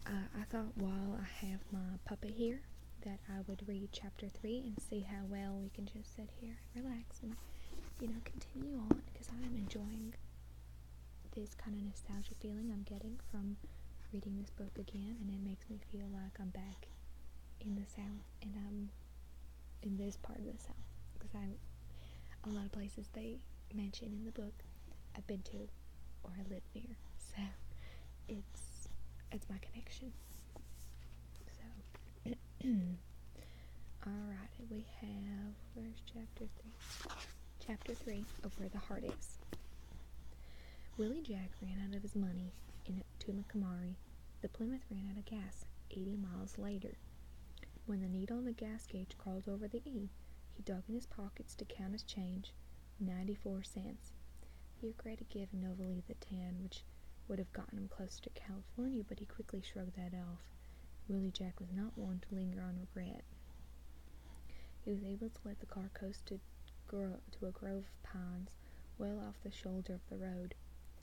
I thought while I have my puppet here that I would read chapter 3 and see how well we can just sit here and relax and, continue on, because I'm enjoying this kind of nostalgia feeling I'm getting from reading this book again, and it makes me feel like I'm back in the South, and I'm in this part of the South, because a lot of places they mention in the book I've been to or I live near, so it's my connection. So alright, we have, where's chapter 3? Chapter 3 of Where the Heart Is. Willie Jack ran out of his money to Macamari. The Plymouth ran out of gas 80 miles later. When the needle on the gas gauge crawled over the E, he dug in his pockets to count his change, 94 cents. He regretted giving Novalee the tan, which would have gotten him closer to California, but he quickly shrugged that off. Willie Jack was not one to linger on regret. He was able to let the car coast to a grove of pines well off the shoulder of the road.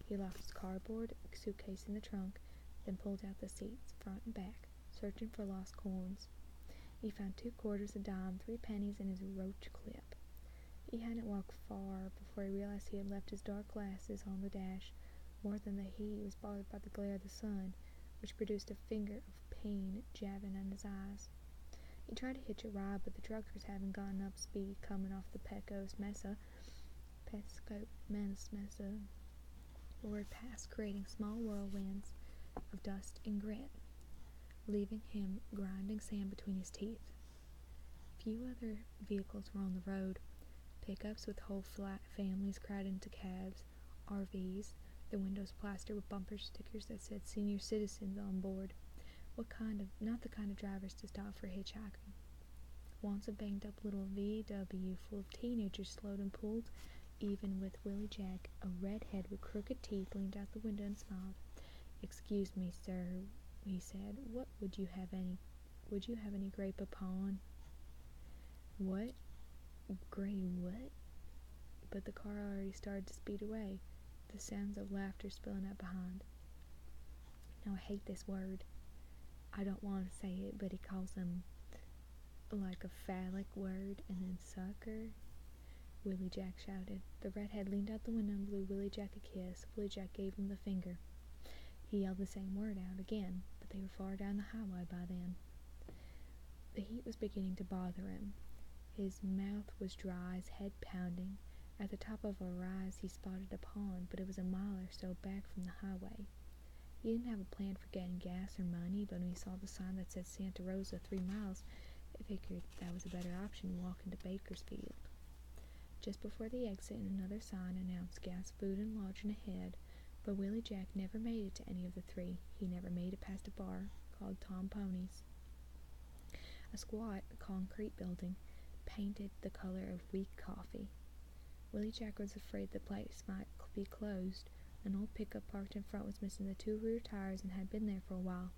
He locked his cardboard suitcase in the trunk, then pulled out the seats, front and back, searching for lost coins. He found 2 quarters, a dime, 3 pennies, and his roach clip. He hadn't walked far before he realized he had left his dark glasses on the dash. More than the heat, he was bothered by the glare of the sun, which produced a finger of pain jabbing at his eyes. He tried to hitch a ride, but the truckers having gotten up speed coming off the Pesco Mesa, roared past, creating small whirlwinds of dust and grit, leaving him grinding sand between his teeth. Few other vehicles were on the road. Pickups with whole flat families crowded into cabs, RVs, their windows plastered with bumper stickers that said senior citizens on board. Not the kind of drivers to stop for hitchhiking. Once a banged up little VW full of teenagers slowed and pulled, even with Willie Jack, a redhead with crooked teeth, leaned out the window and smiled. "Excuse me, sir," he said. Would you have any grape upon?" "What? Gray what?" But the car already started to speed away, the sounds of laughter spilling out behind. Now I hate this word. I don't want to say it, but he calls them like a phallic word, and then sucker. Willie Jack shouted. The redhead leaned out the window and blew Willie Jack a kiss. Willie Jack gave him the finger. He yelled the same word out again, but they were far down the highway by then. The heat was beginning to bother him. His mouth was dry, his head pounding. At the top of a rise he spotted a pond, but it was a mile or so back from the highway. He didn't have a plan for getting gas or money, but when he saw the sign that said Santa Rosa 3 miles, he figured that was a better option than walking to Bakersfield. Just before the exit, another sign announced gas, food, and lodging ahead, but Willie Jack never made it to any of the 3. He never made it past a bar called Tom Pony's, a squat concrete building painted the color of weak coffee. Willie Jack was afraid the place might be closed. An old pickup parked in front was missing the 2 rear tires and had been there for a while.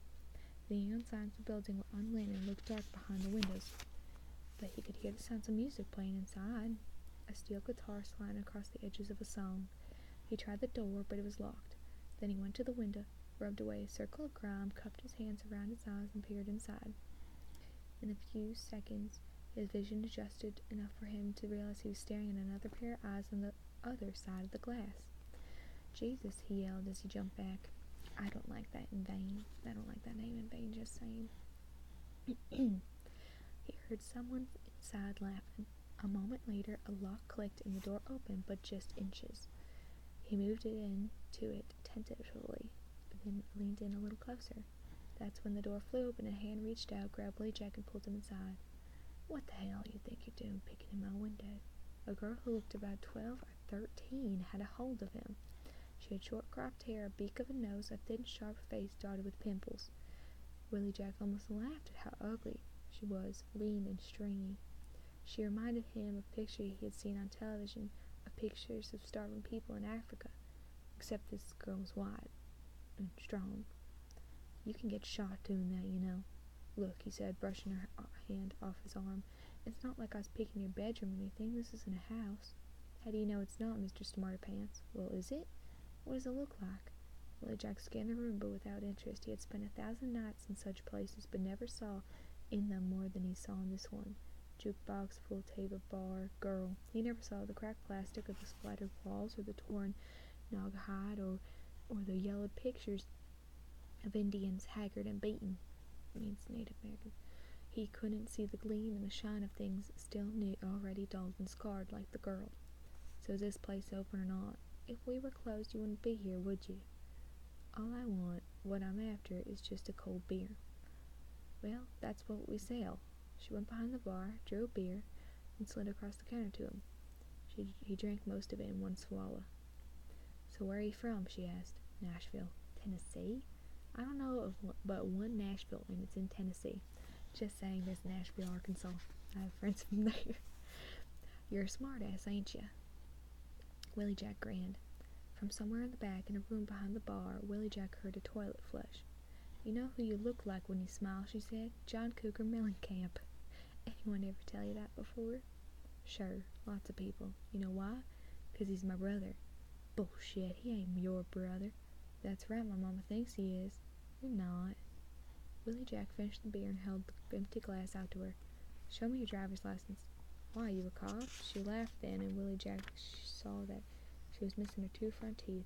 The neon signs of the building were unlit and looked dark behind the windows, but he could hear the sounds of music playing inside, a steel guitar sliding across the edges of a song. He tried the door, but it was locked. Then he went to the window, rubbed away a circle of grime, cupped his hands around his eyes, and peered inside. In a few seconds, his vision adjusted enough for him to realize he was staring at another pair of eyes on the other side of the glass. "Jesus," he yelled as he jumped back. I don't like that name in vain, just saying. He heard someone inside laughing. A moment later, a lock clicked and the door opened, but just inches. He moved into it tentatively, then leaned in a little closer. That's when the door flew open and a hand reached out, grabbed Willie Jack, and pulled him inside. "What the hell you think you're doing picking in my window?" A girl who looked about 12 or 13 had a hold of him. She had short cropped hair, a beak of a nose, a thin, sharp face dotted with pimples. Willie Jack almost laughed at how ugly she was, lean and stringy. She reminded him of pictures he had seen on television, of pictures of starving people in Africa, except this girl was white and strong. "You can get shot doing that, you know." "Look," he said, brushing her hand off his arm. "It's not like I was picking your bedroom or anything. This isn't a house." "How do you know it's not, Mr. Smartypants?" "Well, is it? What does it look like?" Willie Jack scanned the room, but without interest. He had spent 1,000 nights in such places, but never saw in them more than he saw in this one. Jukebox, pool table, bar, girl. He never saw the cracked plastic, or the splattered walls, or the torn rawhide, or the yellowed pictures of Indians, haggard and beaten. It means Native American. He couldn't see the gleam and the shine of things still new, already dulled and scarred, like the girl. So is this place open or not? If we were closed, you wouldn't be here, would you? All I want, what I'm after, is just a cold beer. Well, that's what we sell. She went behind the bar, drew a beer, and slid across the counter to him. He drank most of it in one swallow. So where are you from? She asked. Nashville. Tennessee? I don't know of but one Nashville, and it's in Tennessee. Just saying, there's Nashville, Arkansas. I have friends from there. You're a smart-ass, ain't ya? Willie Jack grinned. From somewhere in the back, in a room behind the bar, Willie Jack heard a toilet flush. You know who you look like when you smile, she said. John Cougar Mellencamp. Anyone ever tell you that before? Sure, lots of people. You know why? 'Cause he's my brother. Bullshit, he ain't your brother. That's right, my mama thinks he is. You're not. Willie Jack finished the beer and held the empty glass out to her. Show me your driver's license. Why, you a cop? She laughed then, and Willie Jack saw that she was missing her 2 front teeth.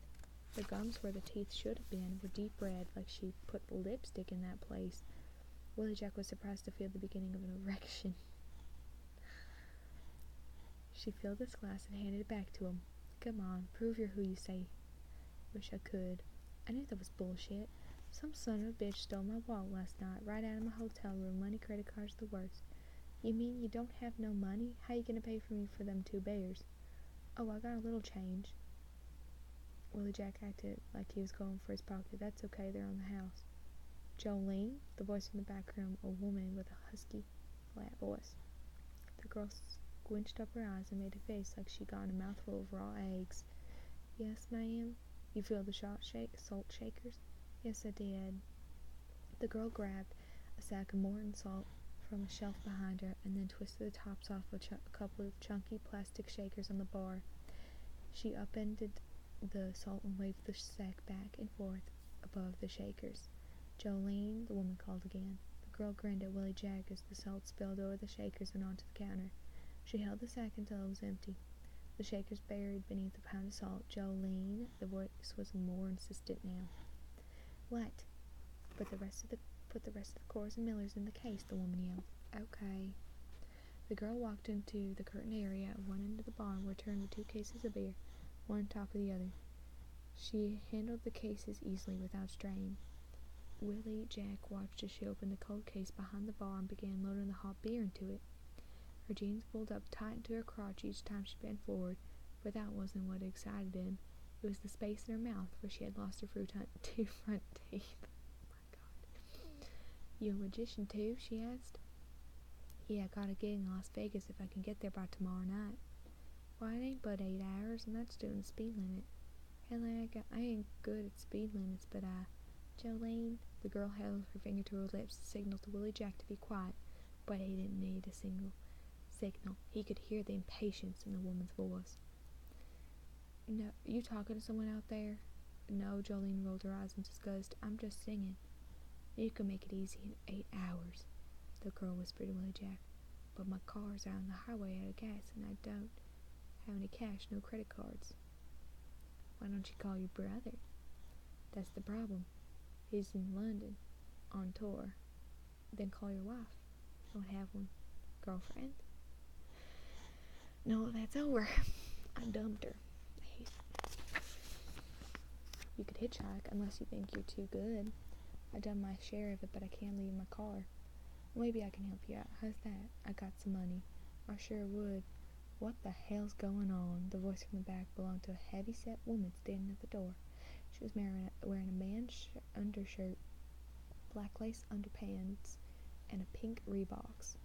The gums where the teeth should have been were deep red, like she put lipstick in that place. Willie Jack was surprised to feel the beginning of an erection. She filled his glass and handed it back to him. Come on, prove you're who you say. Wish I could. I knew that was bullshit. Some son of a bitch stole my wallet last night, right out of my hotel room. Money, credit cards, the works. You mean you don't have no money? How you gonna pay for me for them 2 bears? Oh, I got a little change. Willie Jack acted like he was going for his pocket. That's okay, they're on the house. Jolene? The voice from the back room, a woman with a husky, flat voice. The girl squinched up her eyes and made a face like she'd gotten a mouthful of raw eggs. Yes, ma'am? You feel the salt shakers? Yes, I did. The girl grabbed a sack of Morton salt from a shelf behind her and then twisted the tops off a couple of chunky plastic shakers on the bar. She upended the salt and waved the sack back and forth above the shakers. Jolene, the woman called again. The girl grinned at Willie Jack as the salt spilled over the shakers and onto the counter. She held the sack until it was empty. The shakers buried beneath a pound of salt. Jolene, the voice was more insistent now. What? Put the rest of the Coors and Millers in the case, the woman yelled. Okay. The girl walked into the curtained area at one end of the bar and returned with 2 cases of beer, one on top of the other. She handled the cases easily without strain. Willie Jack watched as she opened the cold case behind the bar and began loading the hot beer into it. Her jeans pulled up tight into her crotch each time she bent forward, but that wasn't what excited him. It was the space in her mouth where she had lost her 2 front teeth. Oh my God. You a magician too? She asked. Yeah, I got a gig in Las Vegas if I can get there by tomorrow night. Why, it ain't but 8 hours, and that's doing the speed limit. Hell, I ain't good at speed limits, but Jolene, the girl held her finger to her lips, signaled to Willie Jack to be quiet, but he didn't need a signal. He could hear the impatience in the woman's voice. No, you talking to someone out there? No, Jolene rolled her eyes in disgust. I'm just singing. You can make it easy in 8 hours, the girl whispered to Willie Jack. But my car's out on the highway out of gas, and I don't have any cash, no credit cards. Why don't you call your brother? That's the problem. He's in London, on tour. Then call your wife. Don't have one. Girlfriend? No, that's over. I dumped her. You could hitchhike, unless you think you're too good. I've done my share of it, but I can't leave my car. Maybe I can help you out. How's that? I got some money. I sure would. What the hell's going on? The voice from the back belonged to a heavy-set woman standing at the door. She was wearing a man's undershirt, black lace underpants, and a pink Reeboks.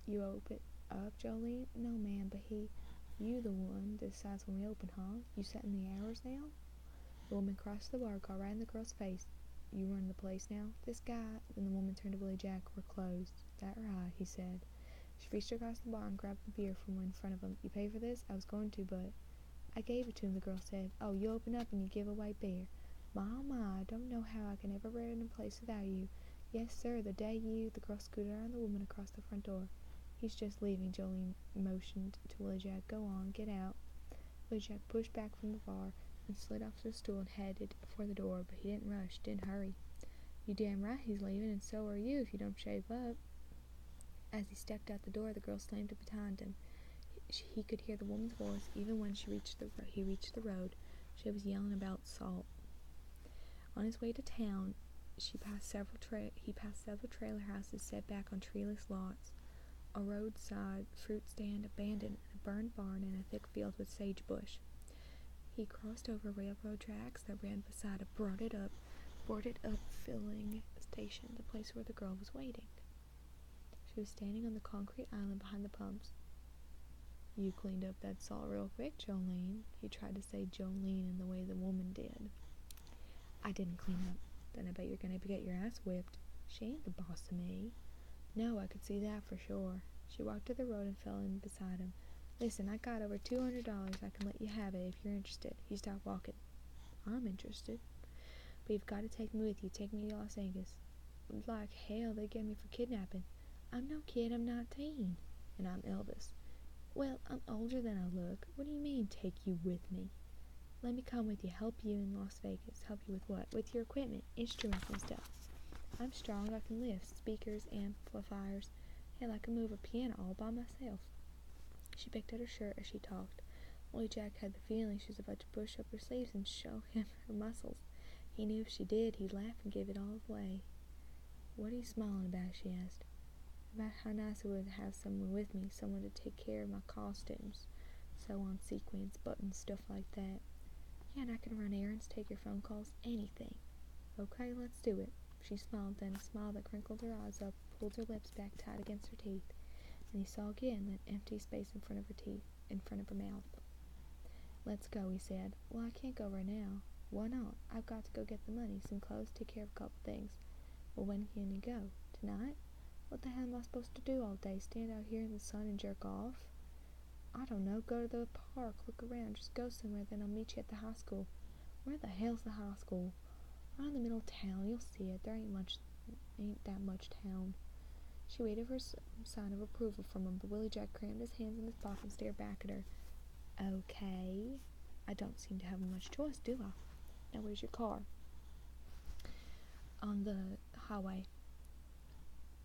You open up, Jolene? No, ma'am, but you the one that decides when we open, huh? You setting the hours now? The woman crossed the bar, got right in the girl's face. You run the place now? This guy, then the woman turned to Willie Jack. We're closed. That right, he said. She reached across the bar and grabbed the beer from in front of him. You pay for this? I was going to, but I gave it to him, the girl said. Oh, you open up and you give away beer. My, I don't know how I can ever rent in a place without you. Yes, sir, the girl scooted around the woman across the front door. He's just leaving, Jolene motioned to Willie Jack. Go on, get out. Willie Jack pushed back from the bar and slid off the stool and headed for the door, but he didn't rush, didn't hurry. You damn right he's leaving, and so are you if you don't shave up. As he stepped out the door, the girl slammed it behind him. He could hear the woman's voice even when he reached the road. She was yelling about salt. On his way to town, he passed several trailer houses set back on treeless lots, a roadside fruit stand abandoned, and a burned barn in a thick field with sagebush. He crossed over railroad tracks that ran beside a boarded up filling station, the place where the girl was waiting. She was standing on the concrete island behind the pumps. You cleaned up that salt real quick, Jolene. He tried to say Jolene in the way the woman did. I didn't clean up. Then I bet you're gonna get your ass whipped. She ain't the boss of me. No, I could see that for sure. She walked to the road and fell in beside him. Listen, I got over $200. I can let you have it if you're interested. He stopped walking. I'm interested. But you've got to take me with you. Take me to Las Vegas. Like hell, they get me for kidnapping. I'm no kid, I'm 19. And I'm Elvis. Well, I'm older than I look. What do you mean, take you with me? Let me come with you, help you in Las Vegas. Help you with what? With your equipment, instruments and stuff. I'm strong, I can lift speakers, amplifiers. Hell, I can move a piano all by myself. She picked at her shirt as she talked. Willie Jack had the feeling she was about to push up her sleeves and show him her muscles. He knew if she did, he'd laugh and give it all away. What are you smiling about? She asked. About how nice it would to have someone with me, someone to take care of my costumes, sew on sequins, buttons, stuff like that. Yeah, and I can run errands, take your phone calls, anything. Okay, let's do it. She smiled then, a smile that crinkled her eyes up, pulled her lips back tight against her teeth, and he saw again that empty space in front of her mouth. Let's go, he said. Well, I can't go right now. Why not? I've got to go get the money, some clothes, take care of a couple things. Well, when can you go? Tonight? What the hell am I supposed to do all day? Stand out here in the sun and jerk off? I don't know. Go to the park, look around, just go somewhere, then I'll meet you at the high school. Where the hell's the high school? Right in the middle of town. You'll see it. There ain't that much town. She waited for some sign of approval from him, but Willie Jack crammed his hands in his pocket and stared back at her. Okay. I don't seem to have much choice, do I? Now, where's your car? On the highway.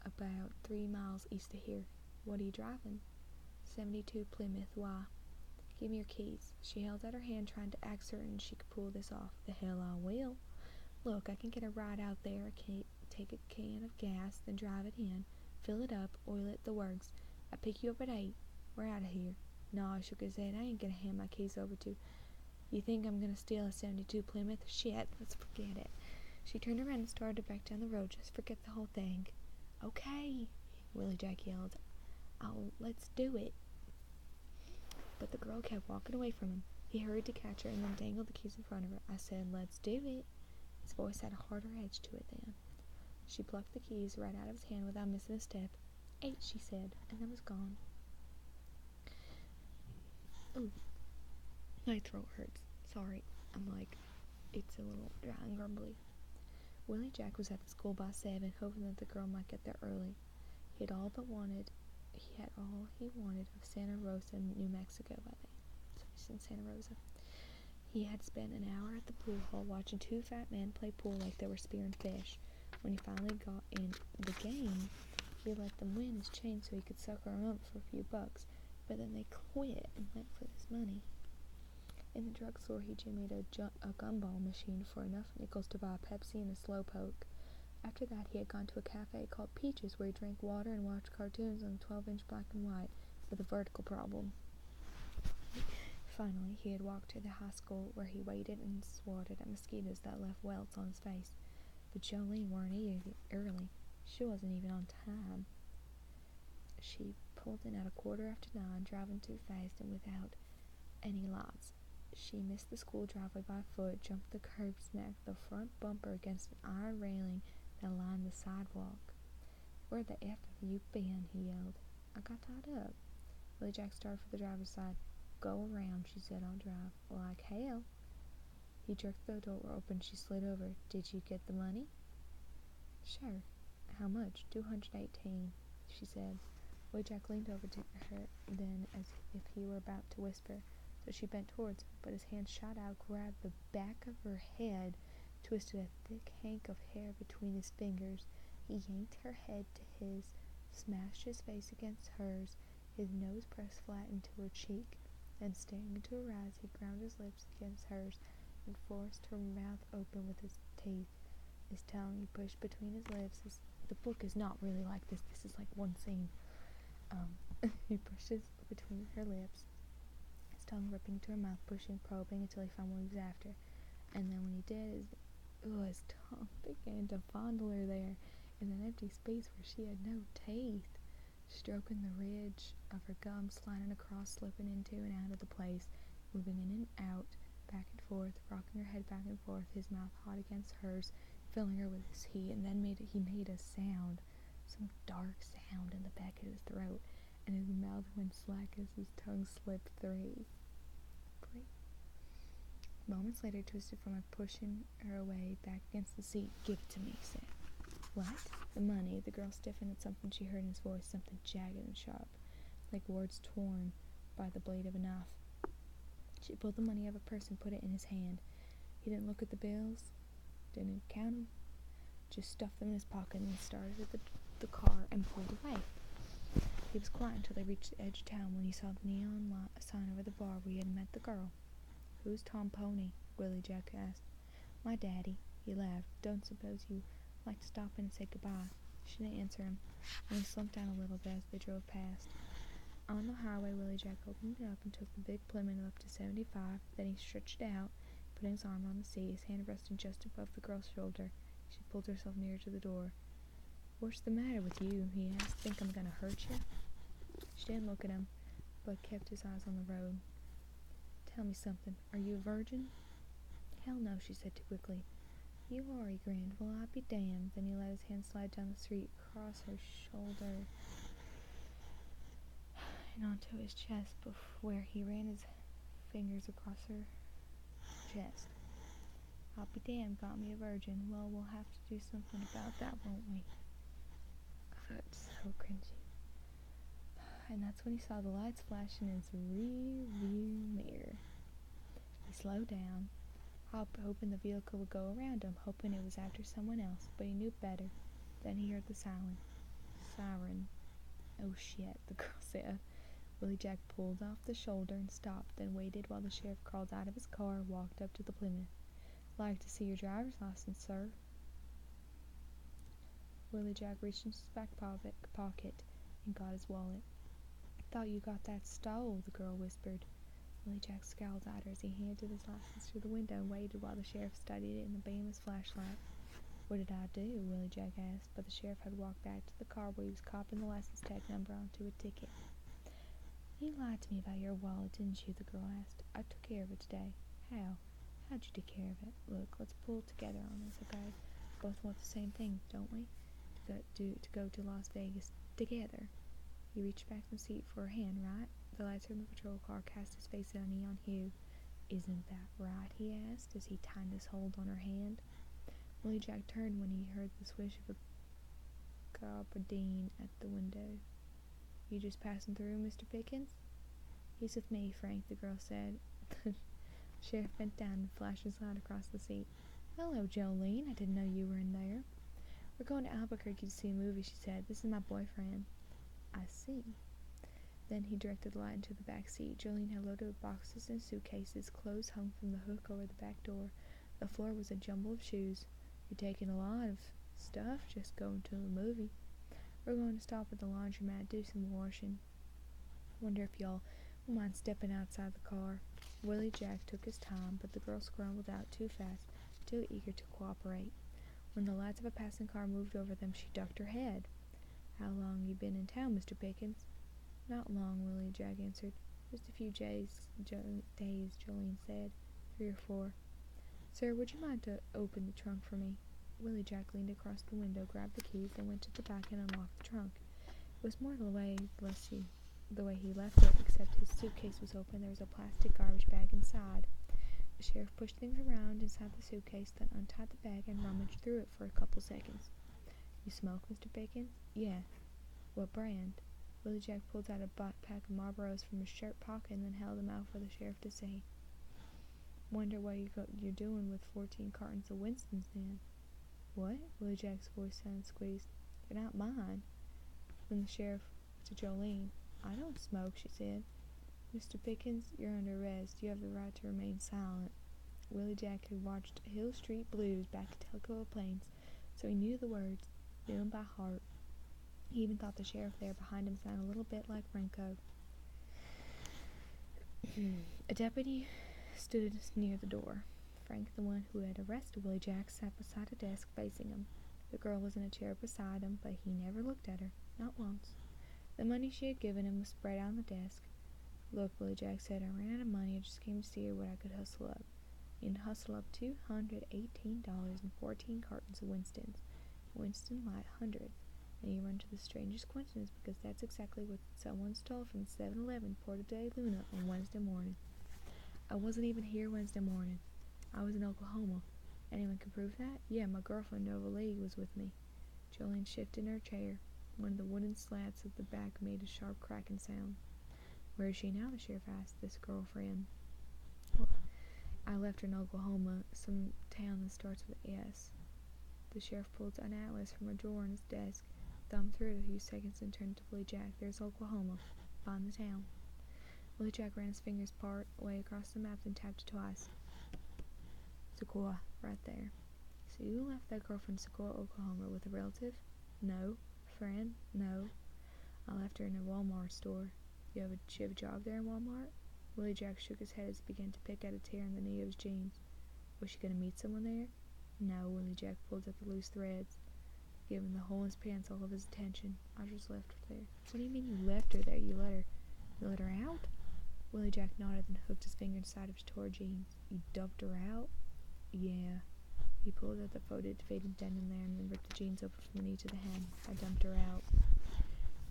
About 3 miles east of here. What are you driving? 72 Plymouth. Why? Give me your keys. She held out her hand, trying to act certain she could pull this off. The hell I will. Look, I can get a ride out there. Take a can of gas, then drive it in, fill it up, oil it, the works. I pick you up at 8. We're out of here. No, shook his head. I ain't gonna hand my keys over to. You think I'm gonna steal a 72 Plymouth? Shit, let's forget it. She turned around and started back down the road. Just forget the whole thing. Okay, Willie Jack yelled. Let's do it. But the girl kept walking away from him. He hurried to catch her and then dangled the keys in front of her. I said, let's do it. His voice had a harder edge to it then. She plucked the keys right out of his hand without missing a step. 8, she said, and then was gone. Ooh, my throat hurts. Sorry, it's a little dry and grumbly. Willie Jack was at the school by 7, hoping that the girl might get there early. He had all he wanted of Santa Rosa, New Mexico, I think. So he's in Santa Rosa. He had spent an hour at the pool hall watching 2 fat men play pool like they were spearing fish. When he finally got in the game, he let them win his chain so he could sucker them up for a few bucks. But then they quit and went for this money. In the drugstore, he jimmied a gumball machine for enough nickels to buy a Pepsi and a Slowpoke. After that, he had gone to a cafe called Peaches, where he drank water and watched cartoons on 12-inch black and white with a vertical problem. Finally, he had walked to the high school, where he waited and swatted at mosquitoes that left welts on his face. But Jolene weren't early. She wasn't even on time. She pulled in at 9:15, driving too fast and without any lights. She missed the school driveway by a foot, jumped the curb, smacked the front bumper against an iron railing that lined the sidewalk. Where the F have you been? He yelled. I got tied up. Willie Jack started for the driver's side. Go around, she said. I'll drive. Like hell. He jerked the door open. She slid over. "Did you get the money?" "Sure." "How much?" "$218, she said. Willie Jack leaned over to her then as if he were about to whisper, so she bent towards him, but his hand shot out, grabbed the back of her head, twisted a thick hank of hair between his fingers. He yanked her head to his, smashed his face against hers, his nose pressed flat into her cheek. Then, staring into her eyes, he ground his lips against hers and forced her mouth open with his teeth. His tongue he pushed between his lips. The book is not really like this. This is like one scene. He pushed his between her lips, his tongue ripping to her mouth, pushing, probing until he found what he was after. And then when he did, his tongue began to fondle her there in an empty space where she had no teeth, stroking the ridge of her gums, sliding across, slipping into and out of the place, moving in and out, back and forth, rocking her head back and forth, his mouth hot against hers, filling her with his heat. And then he made a sound, some dark sound in the back of his throat, and his mouth went slack as his tongue slipped free. Moments later, twisted from her, pushing her away back against the seat. "Give it to me," he said. "What?" "The money." The girl stiffened at something she heard in his voice, something jagged and sharp, like words torn by the blade of a knife. She pulled the money out of her purse and put it in his hand. He didn't look at the bills, didn't count them, just stuffed them in his pocket and started at the car and pulled away. He was quiet until they reached the edge of town, when he saw the neon sign over the bar where he had met the girl. "Who's Tom Pony?" Willie Jack asked. "My daddy." He laughed. "Don't suppose you like to stop in and say goodbye?" She didn't answer him, and he slumped down a little bit as they drove past. On the highway, Willie Jack opened it up and took the big Plymouth up to 75. Then he stretched out, putting his arm on the seat, his hand resting just above the girl's shoulder. She pulled herself nearer to the door. "What's the matter with you?" he asked. "Think I'm gonna hurt you?" She didn't look at him, but kept his eyes on the road. "Tell me something. Are you a virgin?" "Hell no," she said too quickly. "You are," he grinned. "Well, I'll be damned." Then he let his hand slide down the street, across her shoulder, and onto his chest, where he ran his fingers across her chest. "I'll be damned, got me a virgin. Well, we'll have to do something about that, won't we?" That's so cringy. And that's when he saw the lights flash in his rear view mirror. He slowed down, hoping the vehicle would go around him, hoping it was after someone else, but he knew better. Then he heard the siren. "Oh shit," the girl said. Willie Jack pulled off the shoulder and stopped, then waited while the sheriff crawled out of his car and walked up to the Plymouth. "Like to see your driver's license, sir?" Willie Jack reached into his back pocket and got his wallet. "Thought you got that stole," the girl whispered. Willie Jack scowled at her as he handed his license through the window and waited while the sheriff studied it in the beam of his flashlight. "What did I do?" Willie Jack asked, but the sheriff had walked back to the car where he was copying the license tag number onto a ticket. "You lied to me about your wallet, didn't you?" the girl asked. "I took care of it today." "How? How'd you take care of it? Look, let's pull together on this, okay? Both want the same thing, don't we? To go to Las Vegas together." He reached back in the seat for her hand. "Right?" The lights from the patrol car cast his face in a neon hue. "Isn't that right?" he asked as he tightened his hold on her hand. Willie Jack turned when he heard the swish of a gabardine at the window. "You just passing through, Mr. Pickens?" "He's with me, Frank," the girl said. The sheriff bent down and flashed his light across the seat. "Hello, Jolene. I didn't know you were in there." "We're going to Albuquerque to see a movie," she said. "This is my boyfriend." "I see." Then he directed the light into the back seat. Jolene had loaded with boxes and suitcases. Clothes hung from the hook over the back door. The floor was a jumble of shoes. "You're taking a lot of stuff, just going to a movie." "We're going to stop at the laundromat, do some washing. Wonder if y'all won't mind stepping outside the car." Willie Jack took his time, but the girl scrambled out too fast, too eager to cooperate. When the lights of a passing car moved over them, she ducked her head. "How long you been in town, Mr. Pickens?" "Not long," Willie Jack answered. "Just a few days," Jolene said. "3 or 4. "Sir, would you mind to open the trunk for me?" Willie Jack leaned across the window, grabbed the keys, then went to the back and unlocked the trunk. It was more the way he left it, except his suitcase was open. There was a plastic garbage bag inside. The sheriff pushed things around inside the suitcase, then untied the bag and rummaged through it for a couple seconds. "You smoke, Mr. Bacon?" "Yeah." "What brand?" Willie Jack pulled out a pack of Marlboros from his shirt pocket and then held them out for the sheriff to see. "Wonder what you're doing with 14 cartons of Winston's then." "What?" Willie Jack's voice sounded squeezed. "They're not mine." Then the sheriff looked to Jolene. "I don't smoke," she said. "Mr. Pickens, you're under arrest. You have the right to remain silent." Willie Jack had watched Hill Street Blues back at Toccoa Plains, so he knew the words, knew them by heart. He even thought the sheriff there behind him sounded a little bit like Renko. A deputy stood near the door. Frank, the one who had arrested Willie Jack, sat beside a desk facing him. The girl was in a chair beside him, but he never looked at her, not once. The money she had given him was spread out on the desk. "Look," Willie Jack said, "I ran out of money. I just came to see what I could hustle up." He had hustled up $218 and 14 cartons of Winston's. Winston Light 100. And you run into the strangest coincidence, because that's exactly what someone stole from 7-Eleven Porta de Luna on Wednesday morning. "I wasn't even here Wednesday morning. I was in Oklahoma." "Anyone can prove that?" "Yeah, my girlfriend Nova Lee was with me." Jolene shifted in her chair. One of the wooden slats at the back made a sharp cracking sound. "Where is she now?" the sheriff asked this girlfriend. "Well, I left her in Oklahoma, some town that starts with S." The sheriff pulled an atlas from a drawer in his desk, thumbed through it a few seconds, and turned to Willie Jack. "There's Oklahoma. Find the town." Willie Jack ran his fingers part way across the map, then tapped it twice. "Sequoia, right there." "So you left that girl from Sequoia, Oklahoma, with a relative?" "No." "Friend?" "No. I left her in a Walmart store." She have a job there in Walmart?" Willie Jack shook his head as he began to pick at a tear in the knee of his jeans. "Was she going to meet someone there?" "No." Willie Jack pulled at the loose threads, giving the hole in his pants all of his attention. "I just left her there." "What do you mean you left her there? You let her out?" Willie Jack nodded and hooked his finger inside of his torn jeans. "You dumped her out?" "Yeah." He pulled out the faded denim there and then ripped the jeans open from the knee to the hem. "I dumped her out."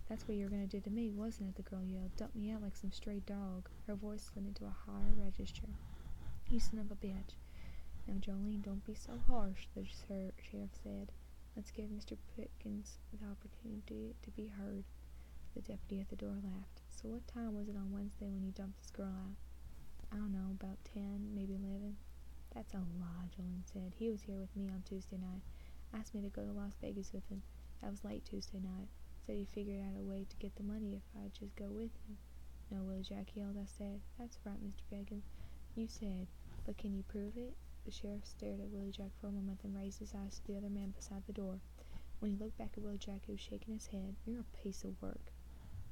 "That's what you were going to do to me, wasn't it?" the girl yelled. "Dump me out like some stray dog." Her voice slid into a higher register. "You son of a bitch." "Now, Jolene, don't be so harsh," the sheriff said. "Let's give Mr. Pickens the opportunity to be heard." The deputy at the door laughed. "So what time was it on Wednesday when you dumped this girl out?" "I don't know, about 10, maybe 11. "That's a lie," Jolene said. "He was here with me on Tuesday night. Asked me to go to Las Vegas with him. That was late Tuesday night. Said he figured out a way to get the money if I'd just go with him." "No," Willie Jack yelled. "I said, that's right, Mr. Pickens. You said, but can you prove it?" The sheriff stared at Willie Jack for a moment, then raised his eyes to the other man beside the door. When he looked back at Willie Jack, he was shaking his head. "You're a piece of work.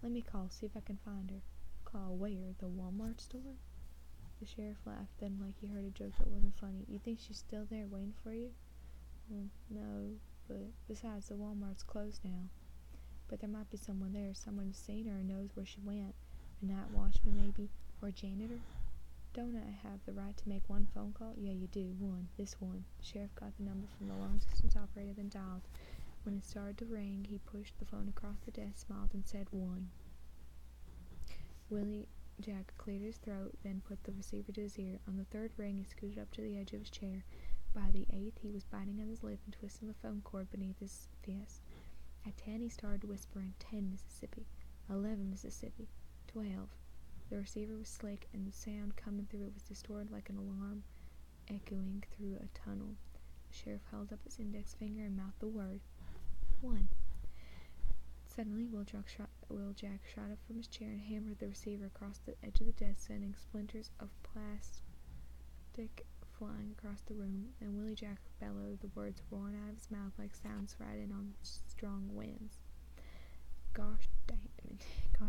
Let me call, see if I can find her." "Call where? The Walmart store?" The sheriff laughed, then like he heard a joke that wasn't funny. "You think she's still there waiting for you?" "Well, no, but besides, the Walmart's closed now." "But there might be someone there, someone who's seen her and knows where she went. A night watchman, maybe, or a janitor." "Don't I have the right to make one phone call?" "Yeah, you do. One. This one." The sheriff got the number from the long-distance operator, then dialed. When it started to ring, he pushed the phone across the desk, smiled, and said, "1." Willie Jack cleared his throat, then put the receiver to his ear. On the third ring, he scooted up to the edge of his chair. By the 8th, he was biting on his lip and twisting the phone cord beneath his fist. At 10, he started whispering, 10 Mississippi, 11 Mississippi, 12. The receiver was slick, and the sound coming through it was distorted like an alarm echoing through a tunnel. The sheriff held up his index finger and mouthed the word, 1. Suddenly, Will Jack shot up from his chair and hammered the receiver across the edge of the desk, sending splinters of plastic flying across the room, and Willie Jack bellowed, the words roaring out of his mouth like sounds riding on strong winds. God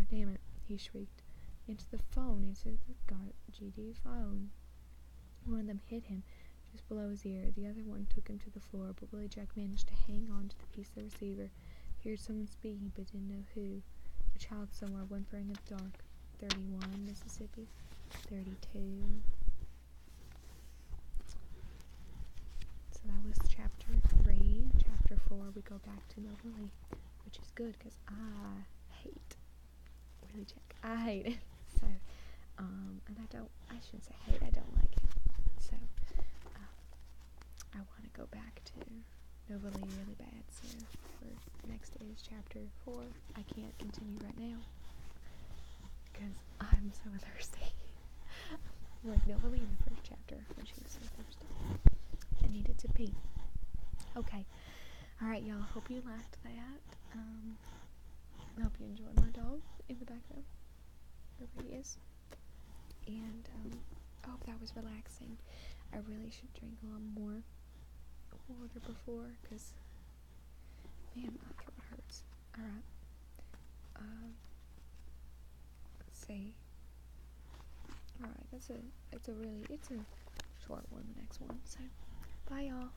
damn it, he shrieked. "Into the phone, into the GD phone." One of them hit him just below his ear. The other one took him to the floor, but Willie Jack managed to hang on to the piece of the receiver. He heard someone speaking, but didn't know who. A child somewhere whimpering in the dark. 31 Mississippi. 32. So that was chapter 3. Chapter 4, we go back to Nova Lee, which is good because I hate Willie Jack. I hate it. So, and I shouldn't say hate, I don't like him. So, go back to Novali really bad, so for next day is chapter 4. I can't continue right now because I'm so thirsty. Like Novali in the first chapter when she was so thirsty and needed to pee. Okay, alright y'all, hope you liked that. I hope you enjoyed my dog in the background. There he is. And I hope that was relaxing. I really should drink a lot more water before, because man, my throat hurts. Alright. Let's see. Alright, it's a short one, the next one. So bye y'all.